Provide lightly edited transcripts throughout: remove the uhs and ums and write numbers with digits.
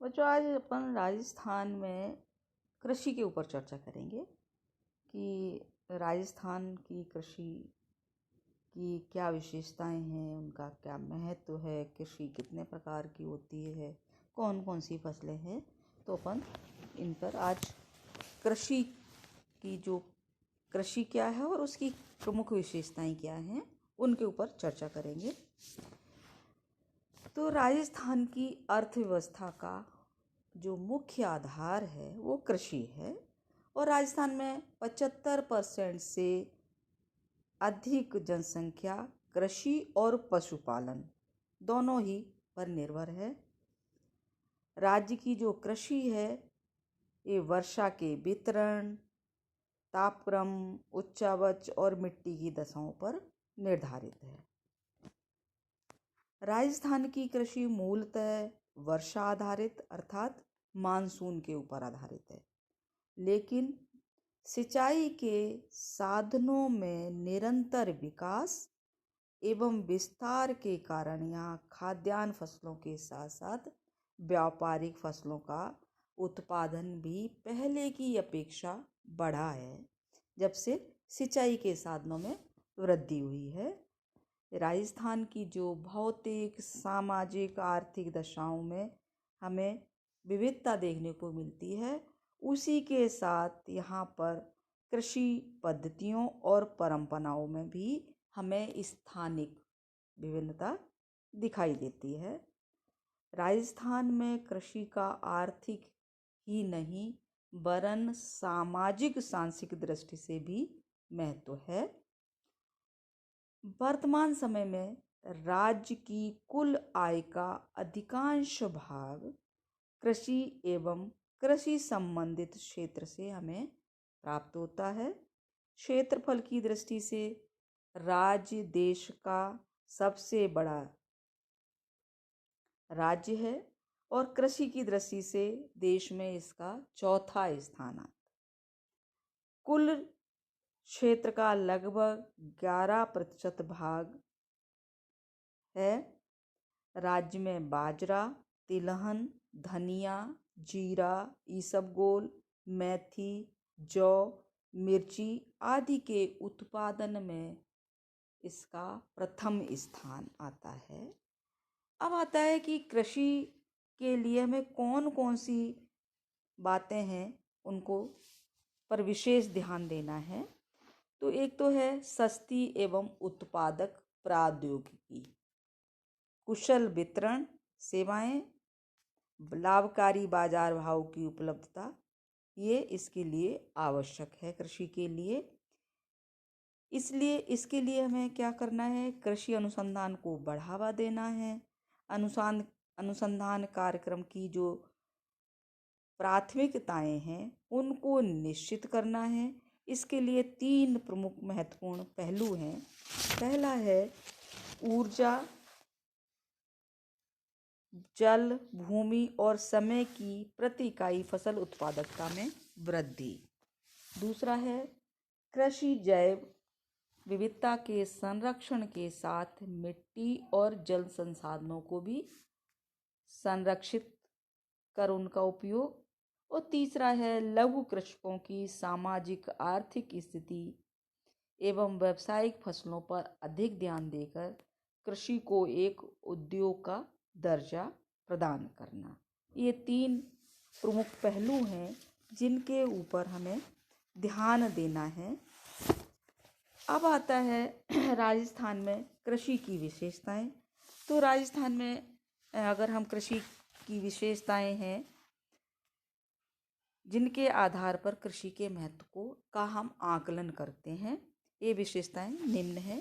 बच्चों, आज अपन राजस्थान में कृषि के ऊपर चर्चा करेंगे कि राजस्थान की कृषि की क्या विशेषताएं हैं, उनका क्या महत्व है, कृषि कितने प्रकार की होती है, कौन कौन सी फसलें हैं। तो अपन इन पर आज कृषि की जो कृषि क्या है और उसकी प्रमुख विशेषताएं क्या हैं, उनके ऊपर चर्चा करेंगे। तो राजस्थान की अर्थव्यवस्था का जो मुख्य आधार है वो कृषि है और राजस्थान में 75% से अधिक जनसंख्या कृषि और पशुपालन दोनों ही पर निर्भर है। राज्य की जो कृषि है ये वर्षा के वितरण, तापक्रम, उच्चावच और मिट्टी की दशाओं पर निर्धारित है। राजस्थान की कृषि मूलतः वर्षा आधारित अर्थात मानसून के ऊपर आधारित है, लेकिन सिंचाई के साधनों में निरंतर विकास एवं विस्तार के कारण यहाँ खाद्यान्न फसलों के साथ साथ व्यापारिक फसलों का उत्पादन भी पहले की अपेक्षा बढ़ा है, जब से सिंचाई के साधनों में वृद्धि हुई है। राजस्थान की जो भौतिक, सामाजिक, आर्थिक दशाओं में हमें विविधता देखने को मिलती है, उसी के साथ यहाँ पर कृषि पद्धतियों और परंपराओं में भी हमें स्थानिक विभिन्नता दिखाई देती है। राजस्थान में कृषि का आर्थिक ही नहीं वरन सामाजिक सांस्कृतिक दृष्टि से भी महत्व है। वर्तमान समय में राज्य की कुल आय का अधिकांश भाग कृषि एवं कृषि संबंधित क्षेत्र से हमें प्राप्त होता है। क्षेत्रफल की दृष्टि से राज्य देश का सबसे बड़ा राज्य है और कृषि की दृष्टि से देश में इसका चौथा स्थान आता है। कुल क्षेत्र का लगभग 11% भाग है। राज्य में बाजरा, तिलहन, धनिया, जीरा, इसबगोल, मेथी, जौ, मिर्ची आदि के उत्पादन में इसका प्रथम स्थान आता है। अब आता है कि कृषि के लिए हमें कौन कौन सी बातें हैं उनको पर विशेष ध्यान देना है। तो एक तो है सस्ती एवं उत्पादक प्रौद्योगिकी, कुशल वितरण सेवाएं, लाभकारी बाजार भाव की उपलब्धता, ये इसके लिए आवश्यक है कृषि के लिए। इसलिए इसके लिए हमें क्या करना है, कृषि अनुसंधान को बढ़ावा देना है। अनुसंधान कार्यक्रम की जो प्राथमिकताएं हैं उनको निश्चित करना है। इसके लिए 3 प्रमुख महत्वपूर्ण पहलू हैं। पहला है ऊर्जा, जल, भूमि और समय की प्रति इकाई फसल उत्पादकता में वृद्धि। दूसरा है कृषि जैव विविधता के संरक्षण के साथ मिट्टी और जल संसाधनों को भी संरक्षित कर उनका उपयोग। और तीसरा है लघु कृषकों की सामाजिक आर्थिक स्थिति एवं व्यावसायिक फसलों पर अधिक ध्यान देकर कृषि को एक उद्योग का दर्जा प्रदान करना। ये 3 प्रमुख पहलू हैं जिनके ऊपर हमें ध्यान देना है। अब आता है राजस्थान में कृषि की विशेषताएं। तो राजस्थान में अगर हम कृषि की विशेषताएं हैं जिनके आधार पर कृषि के महत्व को का हम आकलन करते हैं, ये विशेषताएं निम्न है।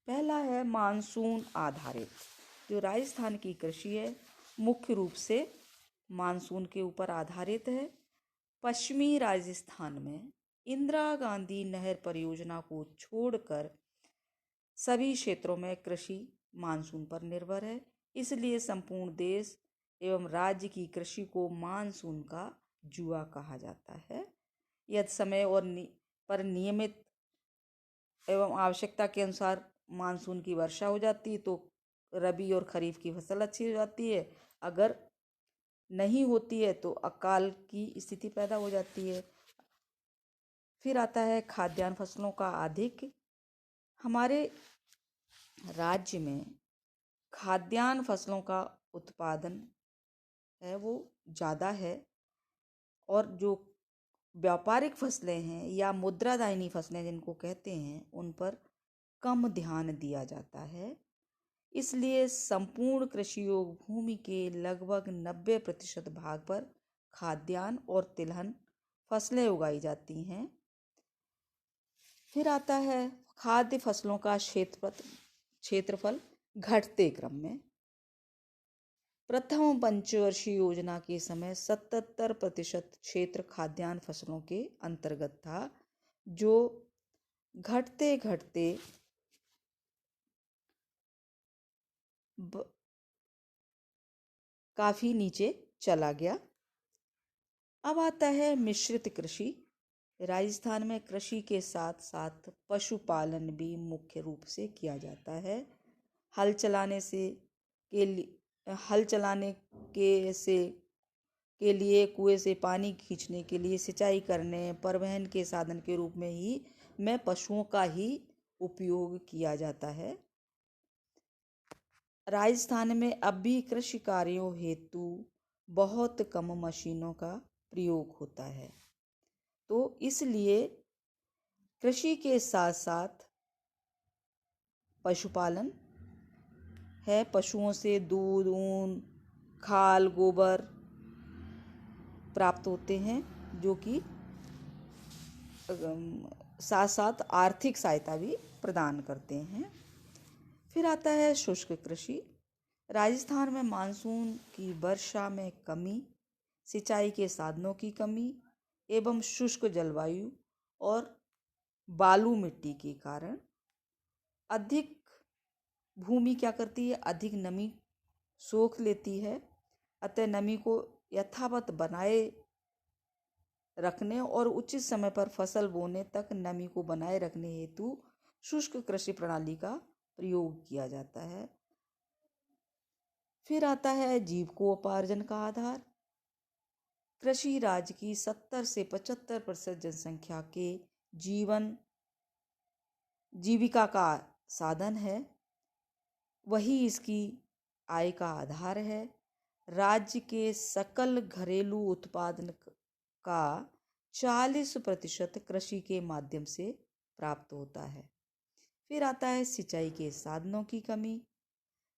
पहला है मानसून आधारित। जो राजस्थान की कृषि है मुख्य रूप से मानसून के ऊपर आधारित है। पश्चिमी राजस्थान में इंदिरा गांधी नहर परियोजना को छोड़कर सभी क्षेत्रों में कृषि मानसून पर निर्भर है। इसलिए संपूर्ण देश एवं राज्य की कृषि को मानसून का जुआ कहा जाता है। यदि समय और पर नियमित एवं आवश्यकता के अनुसार मानसून की वर्षा हो जाती है तो रबी और खरीफ की फसल अच्छी हो जाती है। अगर नहीं होती है तो अकाल की स्थिति पैदा हो जाती है। फिर आता है खाद्यान्न फसलों का अधिक। हमारे राज्य में खाद्यान्न फसलों का उत्पादन है वो ज़्यादा है, और जो व्यापारिक फसलें हैं या मुद्रादायनी फसलें जिनको कहते हैं, उन पर कम ध्यान दिया जाता है। इसलिए संपूर्ण कृषि योग भूमि के लगभग 90% भाग पर खाद्यान्न और तिलहन फसलें उगाई जाती हैं। फिर आता है खाद्य फसलों का क्षेत्रफल घटते क्रम में। प्रथम पंचवर्षीय योजना के समय 77% क्षेत्र खाद्यान्न फसलों के अंतर्गत था, जो घटते घटते काफी नीचे चला गया। अब आता है मिश्रित कृषि। राजस्थान में कृषि के साथ साथ पशुपालन भी मुख्य रूप से किया जाता है। हल चलाने के लिए कुएं से पानी खींचने के लिए, सिंचाई करने, परिवहन के साधन के रूप में ही में पशुओं का ही उपयोग किया जाता है। राजस्थान में अब भी कृषि कार्यों हेतु बहुत कम मशीनों का प्रयोग होता है, तो इसलिए कृषि के साथ साथ पशुपालन है। पशुओं से दूध, ऊन, खाल, गोबर प्राप्त होते हैं, जो कि साथ साथ आर्थिक सहायता भी प्रदान करते हैं। फिर आता है शुष्क कृषि। राजस्थान में मानसून की वर्षा में कमी, सिंचाई के साधनों की कमी एवं शुष्क जलवायु और बालू मिट्टी के कारण अधिक भूमि क्या करती है, अधिक नमी सोख लेती है। अतः नमी को यथावत बनाए रखने और उचित समय पर फसल बोने तक नमी को बनाए रखने हेतु शुष्क कृषि प्रणाली का प्रयोग किया जाता है। फिर आता है जीविकोपार्जन का आधार। कृषि राज्य की 70 से 75% जनसंख्या के जीविका का साधन है, वही इसकी आय का आधार है। राज्य के सकल घरेलू उत्पादन का 40% कृषि के माध्यम से प्राप्त होता है। फिर आता है सिंचाई के साधनों की कमी।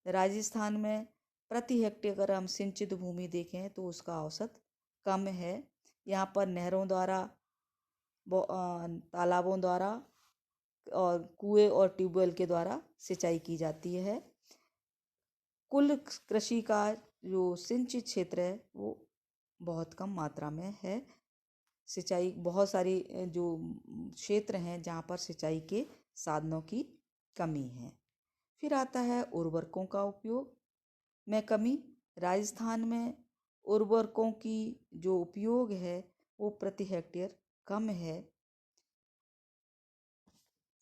राजस्थान में प्रति हेक्टेयर अगर हम सिंचित भूमि देखें तो उसका औसत कम है। यहाँ पर नहरों द्वारा, तालाबों द्वारा और कुएं और ट्यूबवेल के द्वारा सिंचाई की जाती है। कुल कृषि का जो सिंचित क्षेत्र है वो बहुत कम मात्रा में है। सिंचाई बहुत सारी जो क्षेत्र हैं जहाँ पर सिंचाई के साधनों की कमी है। फिर आता है उर्वरकों का उपयोग में कमी। राजस्थान में उर्वरकों की जो उपयोग है वो प्रति हेक्टेयर कम है।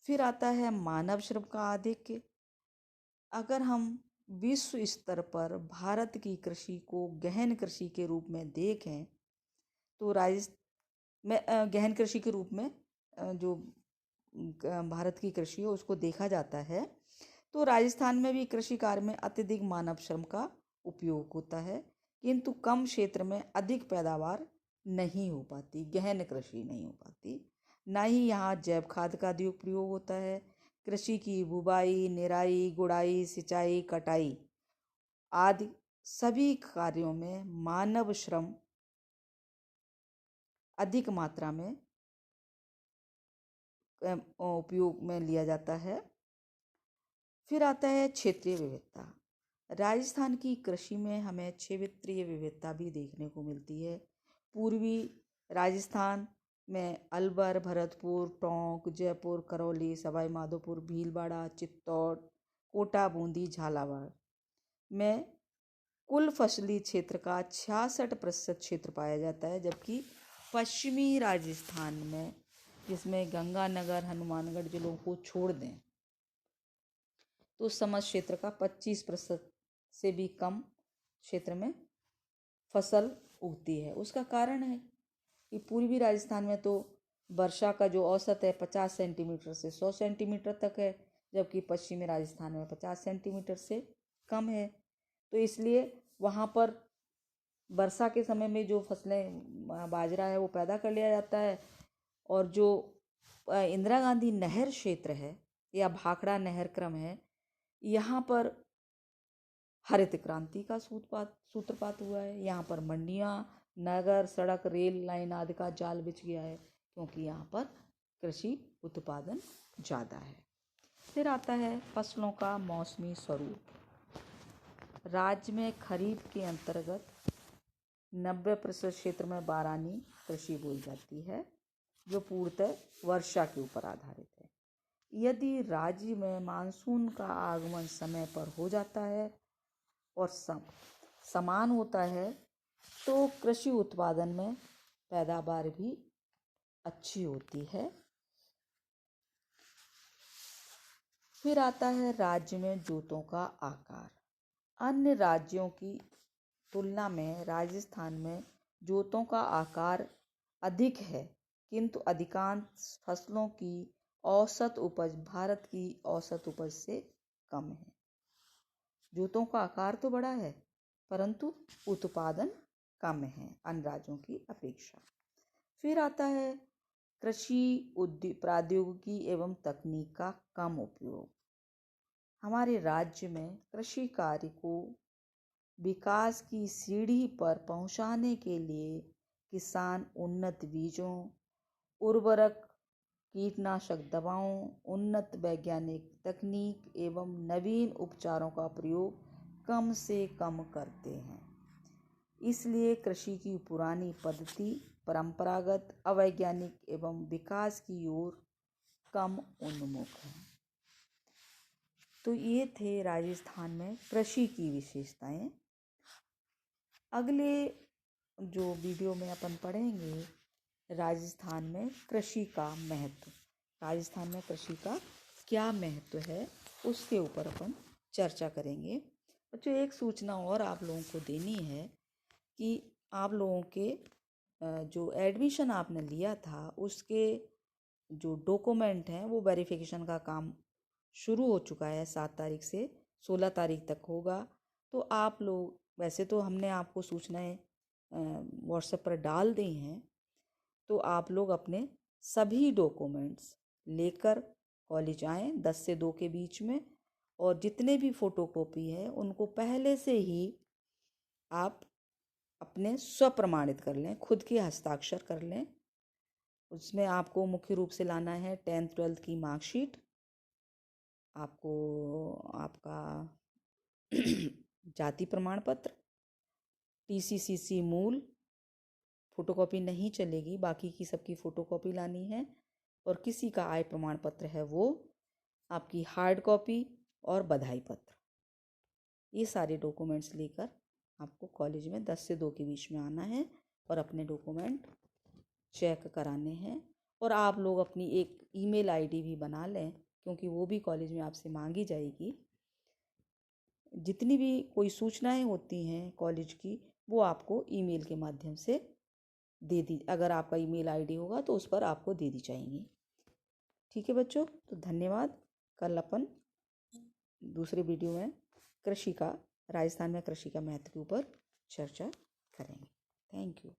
फिर आता है मानव श्रम का अधिक। अगर हम विश्व स्तर पर भारत की कृषि को गहन कृषि के रूप में देखें तो गहन कृषि के रूप में जो भारत की कृषि है उसको देखा जाता है, तो राजस्थान में भी कृषि कार्य में अत्यधिक मानव श्रम का उपयोग होता है, किंतु कम क्षेत्र में अधिक पैदावार नहीं हो पाती, गहन कृषि नहीं हो पाती। ना ही यहाँ जैव खाद का अधिक प्रयोग होता है। कृषि की बुवाई, निराई, गुड़ाई, सिंचाई, कटाई आदि सभी कार्यों में मानव श्रम अधिक मात्रा में उपयोग में लिया जाता है। फिर आता है क्षेत्रीय विविधता। राजस्थान की कृषि में हमें क्षेत्रीय विविधता भी देखने को मिलती है। पूर्वी राजस्थान में अलवर, भरतपुर, टोंक, जयपुर, करौली, सवाई माधोपुर, भीलवाड़ा, चित्तौड़, कोटा, बूंदी, झालावाड़ में कुल फसली क्षेत्र का 66% क्षेत्र पाया जाता है, जबकि पश्चिमी राजस्थान में, जिसमें गंगानगर, हनुमानगढ़ जिलों को छोड़ दें, तो समस्त क्षेत्र का 25% से भी कम क्षेत्र में फसल उगती है। उसका कारण है कि पूर्वी राजस्थान में तो वर्षा का जो औसत है 50 सेंटीमीटर से 100 सेंटीमीटर तक है, जबकि पश्चिमी राजस्थान में 50 सेंटीमीटर से कम है। तो इसलिए वहाँ पर वर्षा के समय में जो फसलें बाजरा है वो पैदा कर लिया जाता है। और जो इंदिरा गांधी नहर क्षेत्र है या भाखड़ा नहर क्रम है, यहाँ पर हरित क्रांति का सूत्रपात हुआ है। यहाँ पर मंडियाँ, नगर, सड़क, रेल लाइन आदि का जाल बिछ गया है, क्योंकि यहाँ पर कृषि उत्पादन ज़्यादा है। फिर आता है फसलों का मौसमी स्वरूप। राज्य में खरीफ के अंतर्गत 90% क्षेत्र में बारानी कृषि बोई जाती है, जो पूर्णतः वर्षा के ऊपर आधारित है। यदि राज्य में मानसून का आगमन समय पर हो जाता है और समान होता है तो कृषि उत्पादन में पैदावार भी अच्छी होती है। फिर आता है राज्य में जोतों का आकार। अन्य राज्यों की तुलना में राजस्थान में जोतों का आकार अधिक है, किंतु अधिकांश फसलों की औसत उपज भारत की औसत उपज से कम है। जोतों का आकार तो बड़ा है, परंतु उत्पादन कम है अन्य राज्यों की अपेक्षा। फिर आता है कृषि प्रौद्योगिकी एवं तकनीक का कम उपयोग। हमारे राज्य में कृषि कार्य को विकास की सीढ़ी पर पहुंचाने के लिए किसान उन्नत बीजों, उर्वरक, कीटनाशक दवाओं, उन्नत वैज्ञानिक तकनीक एवं नवीन उपचारों का प्रयोग कम से कम करते हैं। इसलिए कृषि की पुरानी पद्धति परंपरागत, अवैज्ञानिक एवं विकास की ओर कम उन्मुख है। तो ये थे राजस्थान में कृषि की विशेषताएं। अगले जो वीडियो में अपन पढ़ेंगे राजस्थान में कृषि का महत्व। राजस्थान में कृषि का क्या महत्व है उसके ऊपर अपन चर्चा करेंगे। जो एक सूचना और आप लोगों को देनी है कि आप लोगों के जो एडमिशन आपने लिया था उसके जो डॉक्यूमेंट हैं वो वेरिफिकेशन का काम शुरू हो चुका है। 7 तारीख से 16 तारीख तक होगा। तो आप लोग, वैसे तो हमने आपको सूचनाएं व्हाट्सएप पर डाल दी हैं, तो आप लोग अपने सभी डॉक्यूमेंट्स लेकर कॉलेज आएँ 10 से 2 के बीच में। और जितने भी फ़ोटोकॉपी है उनको पहले से ही आप अपने स्वप्रमाणित कर लें, खुद के हस्ताक्षर कर लें। उसमें आपको मुख्य रूप से लाना है 10th 12th की मार्कशीट, आपको आपका जाति प्रमाण पत्र, TCCC मूल फ़ोटोकॉपी नहीं चलेगी, बाकी की सबकी फ़ोटोकॉपी लानी है। और किसी का आय प्रमाण पत्र है वो, आपकी हार्ड कॉपी और बधाई पत्र, ये सारे डॉक्यूमेंट्स लेकर आपको कॉलेज में 10 से 2 के बीच में आना है और अपने डॉक्यूमेंट चेक कराने हैं। और आप लोग अपनी एक ईमेल आईडी भी बना लें, क्योंकि वो भी कॉलेज में आपसे मांगी जाएगी। जितनी भी कोई सूचनाएं होती हैं कॉलेज की वो आपको ईमेल के माध्यम से दे दी, अगर आपका ईमेल आईडी होगा तो उस पर आपको दे दी जाएंगी। ठीक है बच्चों, तो धन्यवाद। कल अपन दूसरे वीडियो में राजस्थान में कृषि का महत्व के ऊपर चर्चा करेंगे। Thank you.